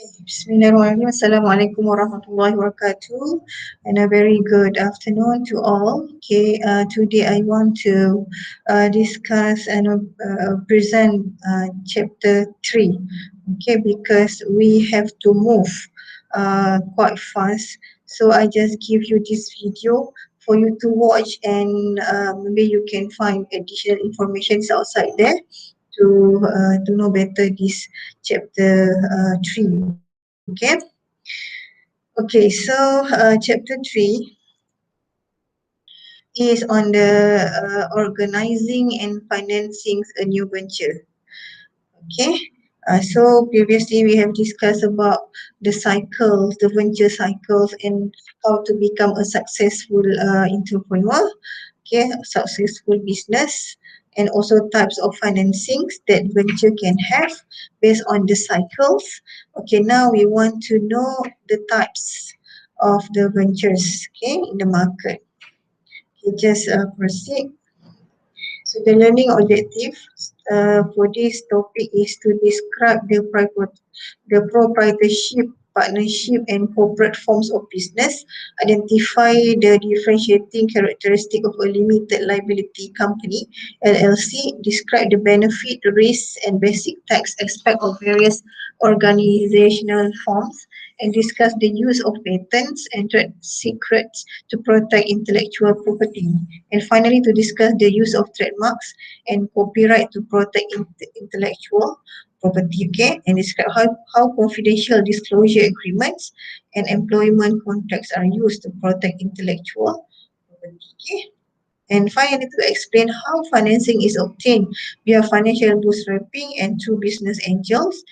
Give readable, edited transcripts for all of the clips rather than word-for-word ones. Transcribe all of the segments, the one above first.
Bismillahirrahmanirrahim. Assalamualaikum warahmatullahi wabarakatuh, and a very good afternoon to all. Today I want to discuss and present chapter 3. Because we have to move quite fast, so I just give you this video for you to watch, and maybe you can find additional information outside there to know better this chapter 3. Chapter 3 is on the organizing and financing a new venture. So previously we have discussed about the cycles, the venture cycles, and how to become a successful entrepreneur, successful business, and also types of financings that venture can have based on the cycles. Now we want to know the types of the ventures, in the market. Just proceed. So the learning objective for this topic is to describe the proprietorship, partnership, and corporate forms of business, identify the differentiating characteristic of a limited liability company, LLC, describe the benefit, risks, and basic tax aspect of various organizational forms, and discuss the use of patents and trade secrets to protect intellectual property. And finally, to discuss the use of trademarks and copyright to protect intellectual property, and describe how confidential disclosure agreements and employment contracts are used to protect intellectual property. And finally, to explain how financing is obtained via financial bootstrapping and through business angels,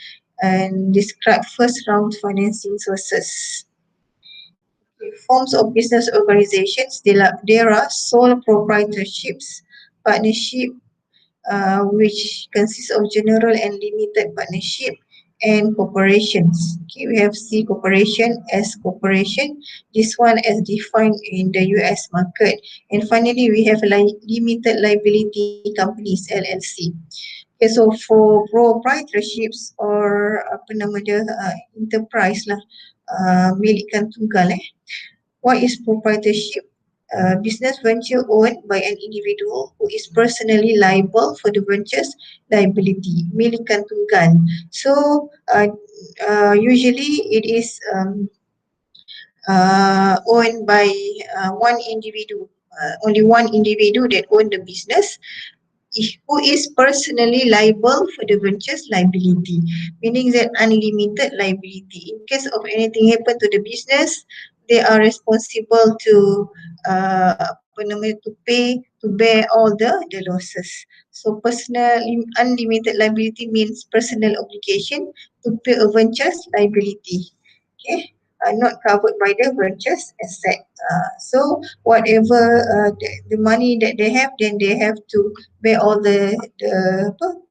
and describe first round financing sources. Forms of business organizations, there are sole proprietorships, partnership, which consists of general and limited partnership, and corporations. We have C corporation, S corporation, this one as defined in the US market. And finally, we have limited liability companies, LLC. So for proprietorships or enterprise lah, milikan tunggal. What is proprietorship? Business venture owned by an individual who is personally liable for the venture's liability, milikan tunggal. So usually it is owned by one individual, only one individual that own the business, who is personally liable for the venture's liability, meaning that unlimited liability. In case of anything happen to the business, they are responsible to to bear all the losses. So personal unlimited liability means personal obligation to pay a venture's liability. Not covered by the venture's asset. So whatever the money that they have, then they have to bear all the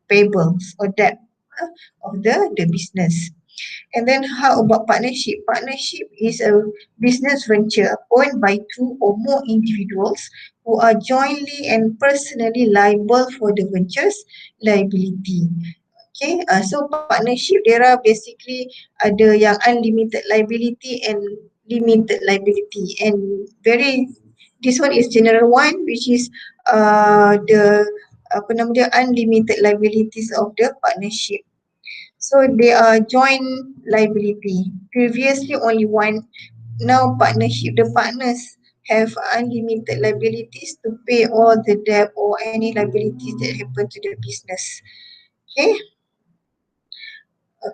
payables or debt of the business. And then how about partnership? Partnership is a business venture owned by two or more individuals who are jointly and personally liable for the venture's liability. So partnership, there are basically ada yang unlimited liability and limited liability, and this one is general one, which is the unlimited liabilities of the partnership. So they are joint liability. Previously only one, now partnership. The partners have unlimited liabilities to pay all the debt or any liabilities that happen to the business.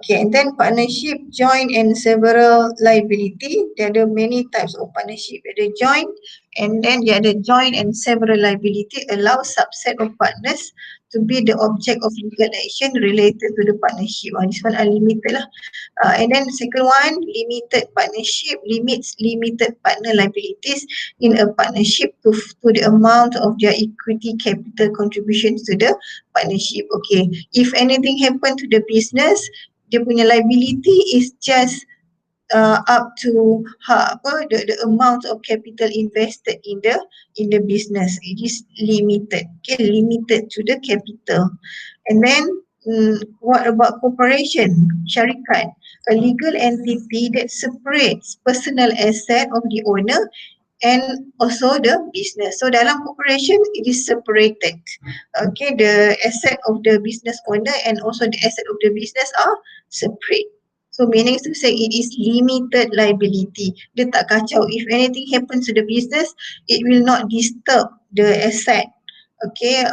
And then partnership, joint, and several liability. There are many types of partnership. There are joint, and then the other joint and several liability allow subset of partners to be the object of legal action related to the partnership. This one unlimited lah. And then second one, limited partnership limits limited partner liabilities in a partnership to the amount of their equity capital contributions to the partnership. If anything happen to the business, dia punya liability is just up to the amount of capital invested in the business. It is limited, limited to the capital. And then What about corporation, syarikat? A legal entity that separates personal asset of the owner and also the business. So dalam corporation it is separated. Okay, the asset of the business owner and also the asset of the business are separate. So meaning to say it is limited liability. Dia tak kacau. If anything happens to the business, it will not disturb the asset, okay,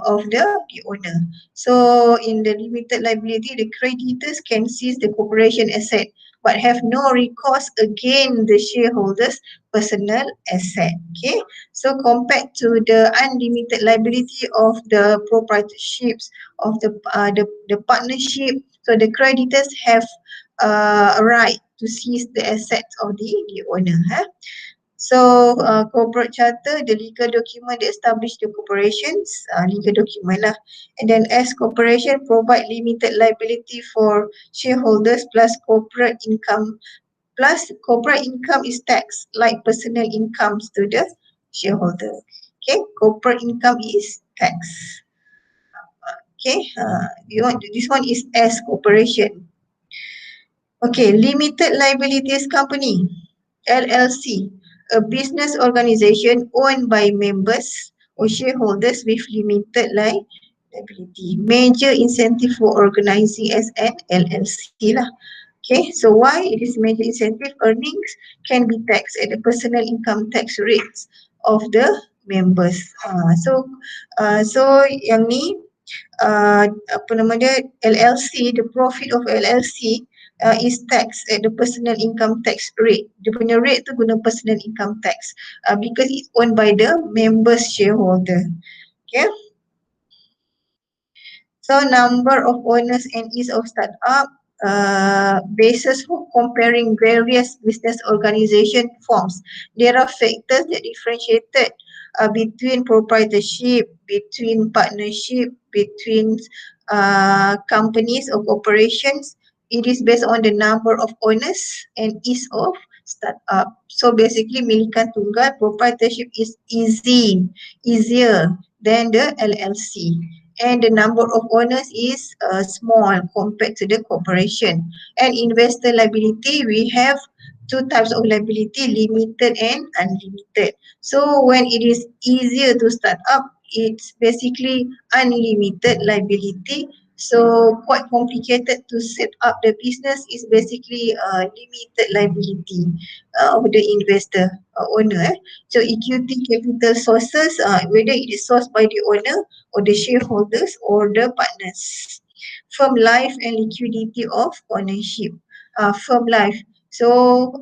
of the owner. So in the limited liability, the creditors can seize the corporation asset but have no recourse against the shareholders' personal asset. Okay, so compared to the unlimited liability of the proprietorships of the partnership, so the creditors have a right to seize the assets of the owner. So corporate charter, the legal document that establish the corporations, legal document lah. And then as corporation provide limited liability for shareholders plus corporate income is taxed like personal incomes to the shareholder. Okay, corporate income is taxed. Okay, this one is as corporation. Okay, limited liabilities company, LLC, a business organization owned by members or shareholders with limited liability. Major incentive for organizing as an LLC lah. Okay, so why it is major incentive? Earnings can be taxed at the personal income tax rates of the members. So yang ni apa nama dia, LLC, the profit of LLC is taxed at the personal income tax rate. Dia punya rate tu guna personal income tax because it's owned by the members shareholder. Okay. So number of owners and ease of startup, basis for comparing various business organization forms. There are factors that differentiated between proprietorship, between partnership, between companies or corporations. It is based on the number of owners and ease of startup. So basically milikan tunggal, proprietorship is easier than the LLC. And the number of owners is small compared to the corporation. And investor liability, we have two types of liability, limited and unlimited. So when it is easier to start up, it's basically unlimited liability. So quite complicated to set up the business is basically limited liability of the investor owner. So equity capital sources, whether it is sourced by the owner or the shareholders or the partners. Firm life and liquidity of ownership. Firm life. So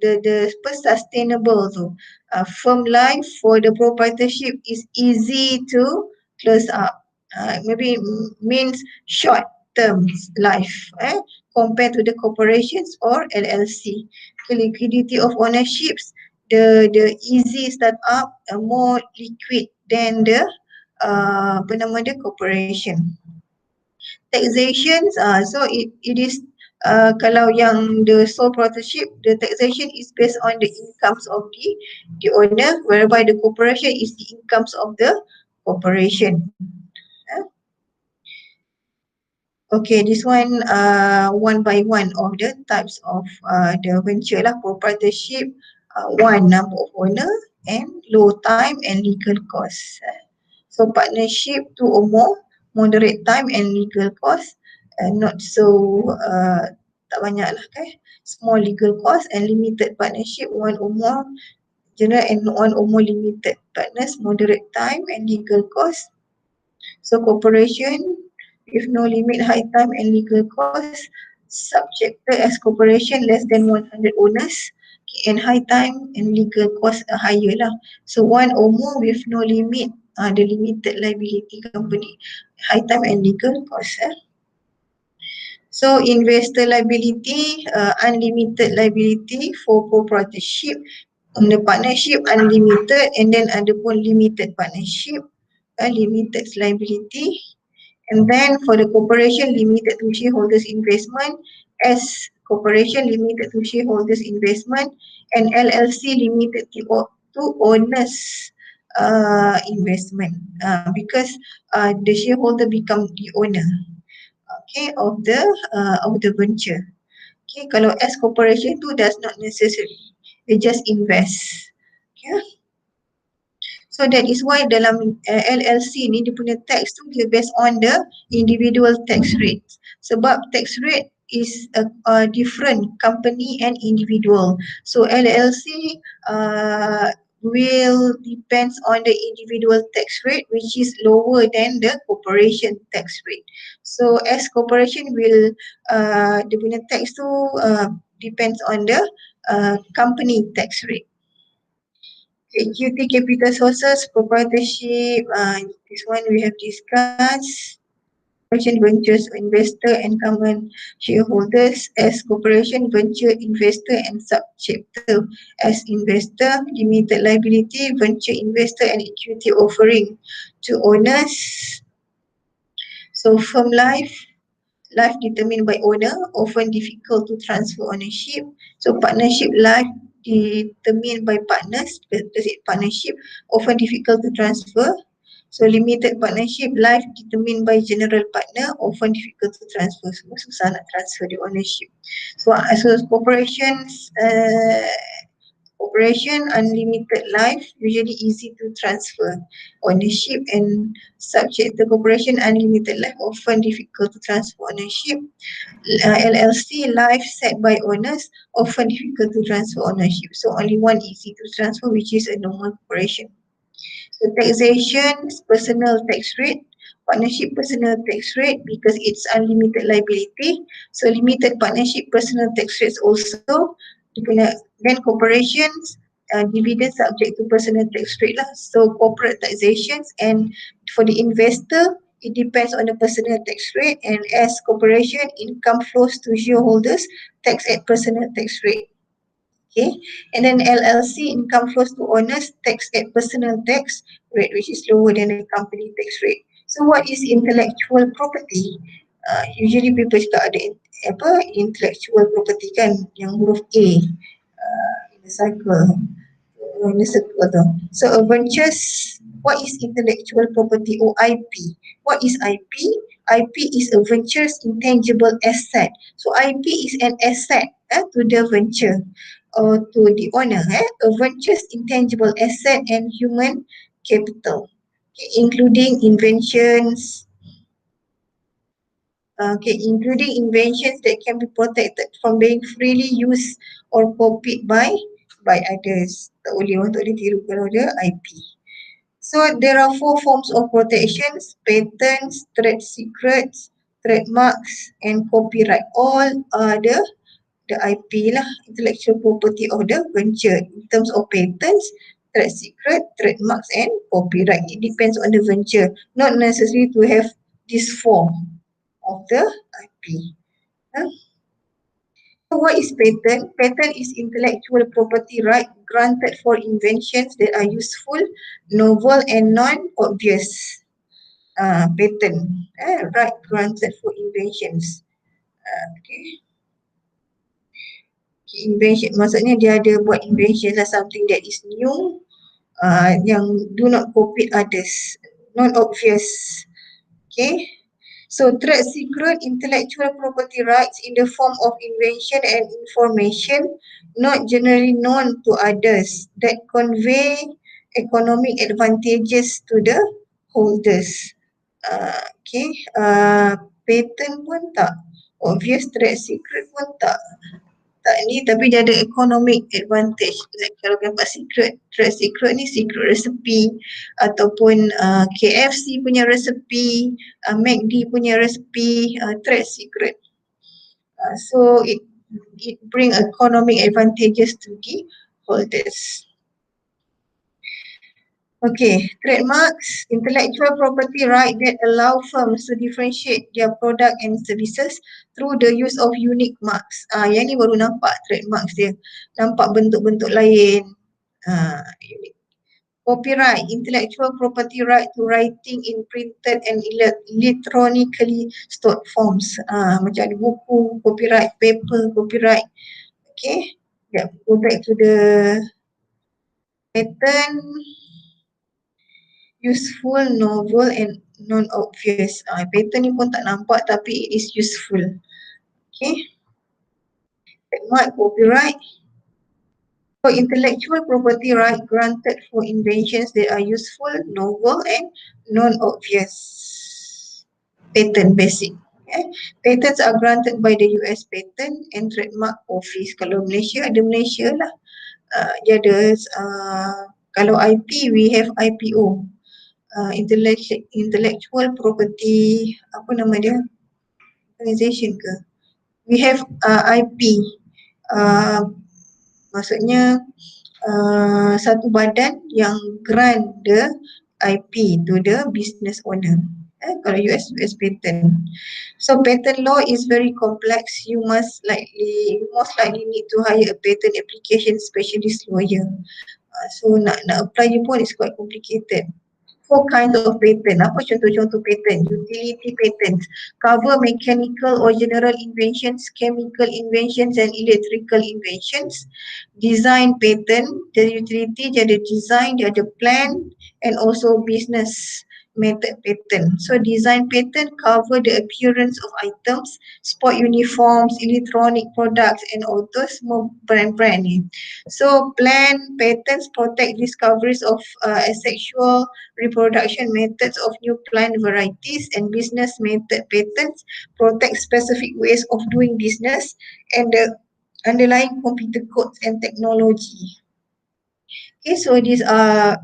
the sustainable tu. Firm life for the proprietorship is easy to close up. Maybe means short term life compared to the corporations or LLC. The liquidity of ownerships, the easy start up, more liquid than the apa nama dia, corporation. Taxation, so it is kalau yang the sole proprietorship, the taxation is based on the incomes of the owner, whereby the corporation is the incomes of the corporation. Okay, this one one by one of the types of the venture lah. Proprietorship, one, number of owner and low time and legal cost. So partnership, two or more, moderate time and legal cost, not so tak banyak lah kan. Small legal cost and limited partnership, one or more general and one or more limited partners, moderate time and legal cost. So corporation with no limit, high time and legal cost, subjected as corporation less than 100 owners, and high time and legal cost are higher lah. So one or more with no limit, the limited liability company, high time and legal cost. So investor liability, unlimited liability for proprietorship, the partnership unlimited, and then ada pun limited partnership, limited liability. And then for the corporation, limited to shareholders investment, as corporation limited to shareholders investment, and LLC limited to owners investment because the shareholder become the owner, okay, of the venture. Okay, kalau S corporation tu does not necessary, they just invest. Okay. So that is why dalam LLC ni dia punya tax tu dia based on the individual tax rate. Sebab tax rate is a different company and individual. So LLC will depends on the individual tax rate which is lower than the corporation tax rate. So as corporation will dia punya tax tu depends on the company tax rate. Equity capital sources, proprietorship, this one we have discussed. Corporation ventures investor and common shareholders as corporation venture investor and subchapter as investor, limited liability, venture investor and equity offering to owners. So firm life determined by owner, often difficult to transfer ownership. So partnership life determined by partners, partnership often difficult to transfer. So limited partnership life determined by general partner, often difficult to transfer. So susah nak transfer the ownership. So corporations, operation unlimited life usually easy to transfer ownership, and subject to corporation unlimited life often difficult to transfer ownership. LLC life set by owners often difficult to transfer ownership. So only one easy to transfer, which is a normal corporation. So taxation, personal tax rate, partnership personal tax rate because it's unlimited liability. So limited partnership personal tax rates also. Then corporations, dividend subject to personal tax rate lah. So corporate taxations, and for the investor, it depends on the personal tax rate, and as corporation, income flows to shareholders, tax at personal tax rate. Okay, and then LLC, income flows to owners, tax at personal tax rate, which is lower than the company tax rate. So what is intellectual property? Usually people cakap ada intellectual property kan, yang huruf A in the cycle. So a ventures, what is intellectual property or IP? What is IP? IP is a venture's intangible asset. So IP is an asset to the venture or to the owner. A venture's intangible asset and human capital, including inventions, including inventions that can be protected from being freely used or copied by others. Tak boleh, orang tak boleh tiru kalau ada IP. So there are 4 forms of protections: patents, trade secrets, trademarks and copyright. All are the IP lah, intellectual property of the venture in terms of patents, trade secret, trademarks and copyright. It depends on the venture, not necessary to have this form of the IP. So what is patent? Patent is intellectual property right granted for inventions that are useful, novel and non-obvious. Patent, right granted for inventions. Invention maksudnya dia ada buat invention lah, something that is new, yang do not copy others, non-obvious. Okay. So trade secret, intellectual property rights in the form of invention and information not generally known to others that convey economic advantages to the holders. Patent pun tak, obvious trade secret pun tak ni, tapi dia ada economic advantage. Like kalau dapat secret, trade secret ni secret recipe ataupun KFC punya recipe, McD punya recipe, trade secret. So it bring economic advantages to the holders. Okay, trademarks, intellectual property right that allow firms to differentiate their product and services through the use of unique marks. Yang ni baru nampak trademarks dia. Nampak bentuk-bentuk lain. Unique. Copyright, intellectual property right to writing in printed and electronically stored forms. Macam ada buku, copyright, paper, copyright. Okay, go back to the patent. useful, novel and non-obvious. Pattern ni pun tak nampak tapi it is useful. Okay. Trademark, copyright. For intellectual property right granted for inventions that are useful, novel and non-obvious. Patent basic. Okay. Patents are granted by the US Patent and Trademark Office. Kalau Malaysia, ada Malaysia lah. Dia ada, kalau IP, we have IPO. Intellectual property, apa nama dia? Organization ke? We have IP. Maksudnya satu badan yang grant the IP to the business owner. Kalau US patent. So patent law is very complex. You most likely need to hire a patent application specialist lawyer. So nak apply je pun is quite complicated. 4 kinds of patent. Apa contoh-contoh patent? Utility patents cover mechanical or general inventions, chemical inventions and electrical inventions. Design patent, the utility, dia ada design, dia ada plan and also business method patent. So design patent cover the appearance of items, sport uniforms, electronic products and all those more brand ni. So plan patents protect discoveries of asexual reproduction methods of new plant varieties, and business method patents protect specific ways of doing business and the underlying computer codes and technology. Okay, so these are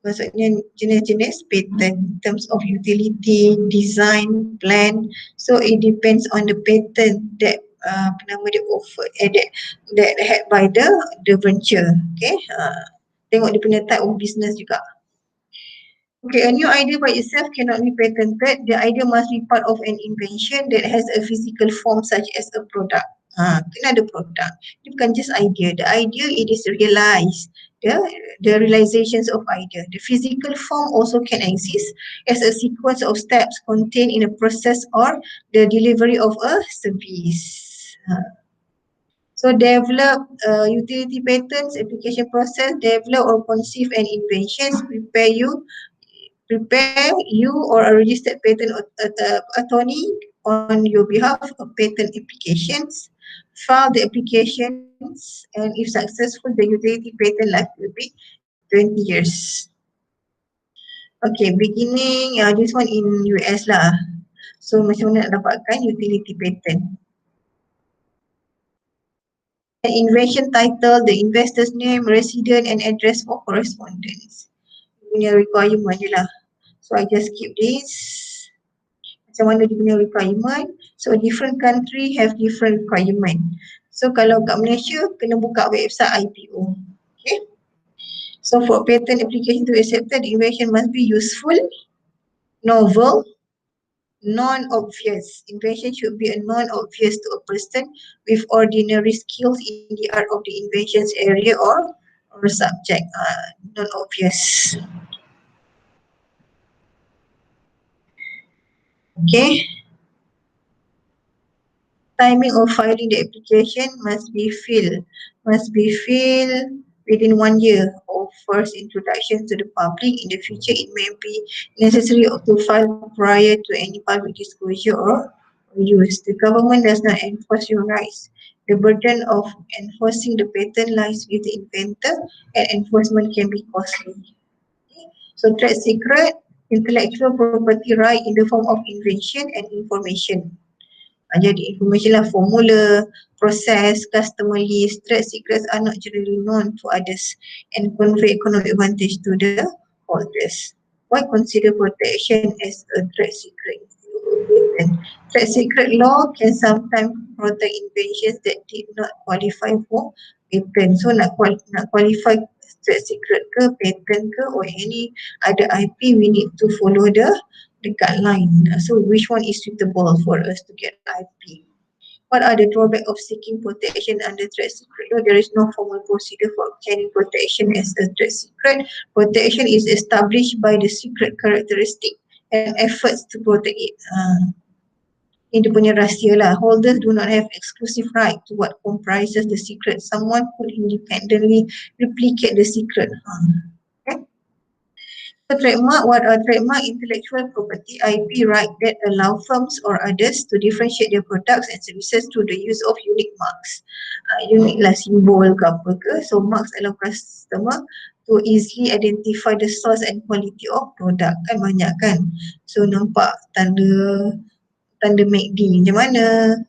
maksudnya jenis-jenis patent in terms of utility, design, plan. So it depends on the patent that apa nama dia offered, that had by the venture. Okay, tengok dia punya type of business juga. Okay, a new idea by itself cannot be patented. The idea must be part of an invention that has a physical form such as a product. Kena ada produk. Ini bukan just idea. The idea, it is realized. The realizations of idea. The physical form also can exist as a sequence of steps contained in a process or the delivery of a service. So develop utility patents, application process, develop or conceive an inventions, prepare you or a registered patent attorney on your behalf of patent applications, file the applications, and if successful, the utility patent life will be 20 years. Okay, beginning, this one in US lah. So macam mana nak dapatkan utility patent? An invention title, the investor's name, resident and address for correspondence. Punya requirement je lah. So I just keep this. Macam mana dia punya requirement. So different country have different requirement. So kalau kat Malaysia, kena buka website IPO. Okay. So for patent application to be accepted, the invention must be useful, novel, non-obvious. Invention should be a non-obvious to a person with ordinary skills in the art of the invention's area or subject. Non-obvious. Okay. Timing of filing the application must be filled within 1 year of first introduction to the public. In the future, it may be necessary to file prior to any public disclosure or use. The government does not enforce your rights. The burden of enforcing the patent lies with the inventor, and enforcement can be costly. So trade secret, intellectual property right in the form of invention and information. Jadi information lah, formula, process, customer list, trade secrets are not generally known to others and convey economic advantage to the holders. Why consider protection as a trade secret? Trade secret law can sometimes protect inventions that did not qualify for patent. So nak qualify trade secret ke, patent ke or any other IP, we need to follow the guideline. So which one is suitable for us to get IP? What are the drawbacks of seeking protection under trade secret law? There is no formal procedure for obtaining protection as a trade secret. Protection is established by the secret characteristic and efforts to protect it. Ini punya rahsia lah. Holders do not have exclusive right to what comprises the secret. Someone could independently replicate the secret. Okay. So So trademark, what are trademark? Intellectual property, IP right that allow firms or others to differentiate their products and services through the use of unique marks. Unique lah simbol ke apa ke. So marks allow customer to easily identify the source and quality of product. Kan banyak kan. So nampak tanda MACD macam mana,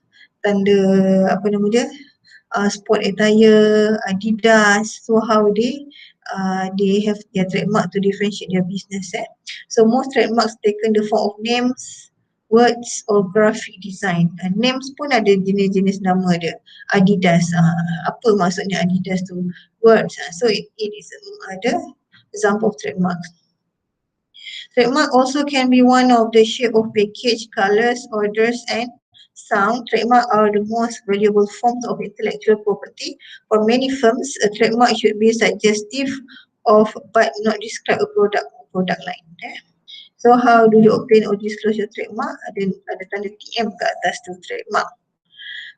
tanda apa nama dia, sport attire, Adidas. So how they have their trademark to differentiate their business. So most trademarks taken the form of names, words or graphic design. Names pun ada jenis-jenis nama dia. Adidas, apa maksudnya Adidas tu? Words. So it is ada example of trademarks. Trademark also can be one of the shape of package, colors, orders and sound. Trademark are the most valuable forms of intellectual property. For many firms, a trademark should be suggestive of but not describe a product line. So how do you obtain or disclose your trademark? Ada tanda TM kat atas tu, trademark.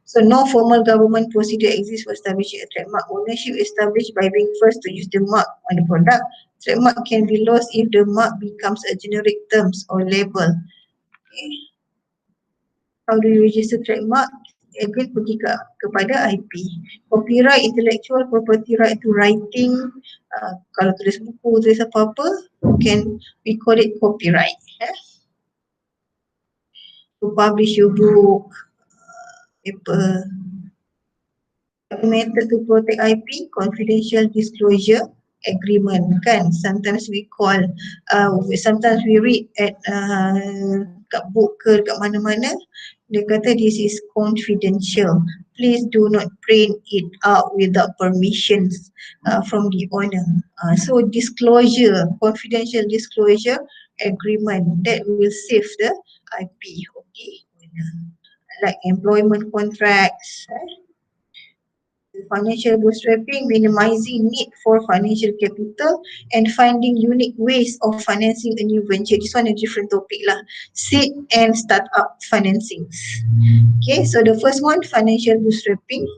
So no formal government procedure exists for establishing a trademark. Ownership established by being first to use the mark on the product. Trademark can be lost if the mark becomes a generic terms or label. Okay. How do you register trademark? Again, pergi kepada IP. Copyright, intellectual property right to writing. Kalau tulis buku, tulis apa-apa, we call it copyright. To publish your book, paper. Method to protect IP, confidential disclosure agreement kan. Sometimes we call, sometimes we read at kat book ke kat mana-mana, dia kata this is confidential. Please do not print it out without permissions from the owner. So disclosure, confidential disclosure agreement, that will save the IP of the owner. Like employment contracts. Financial bootstrapping, minimizing need for financial capital and finding unique ways of financing a new venture. This one a different topic lah. Seed and startup financings. Okay, so the first one, financial bootstrapping.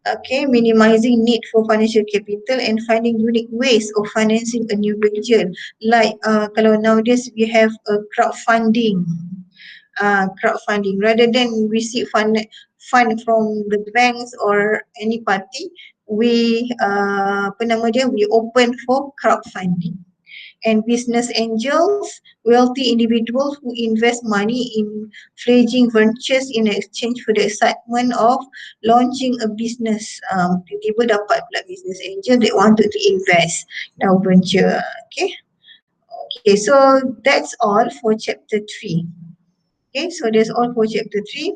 Okay, minimizing need for financial capital and finding unique ways of financing a new venture. Like kalau nowadays we have a crowdfunding. Crowdfunding, rather than receive fund from the banks or any party, we we open for crowdfunding. And business angels, wealthy individuals who invest money in fledgling ventures in exchange for the excitement of launching a business. Tiba-tiba dapat pula business angel that wanted to invest in our venture. Okay, so that's all for chapter 3. Okay, so that's all for chapter 3.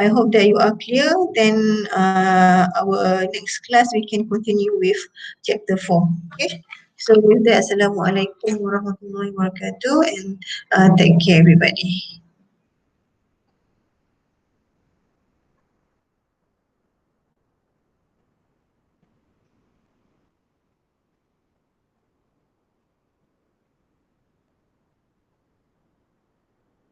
I hope that you are clear. Then our next class we can continue with chapter 4. Okay. So with that, Assalamualaikum warahmatullahi wabarakatuh, and take care everybody.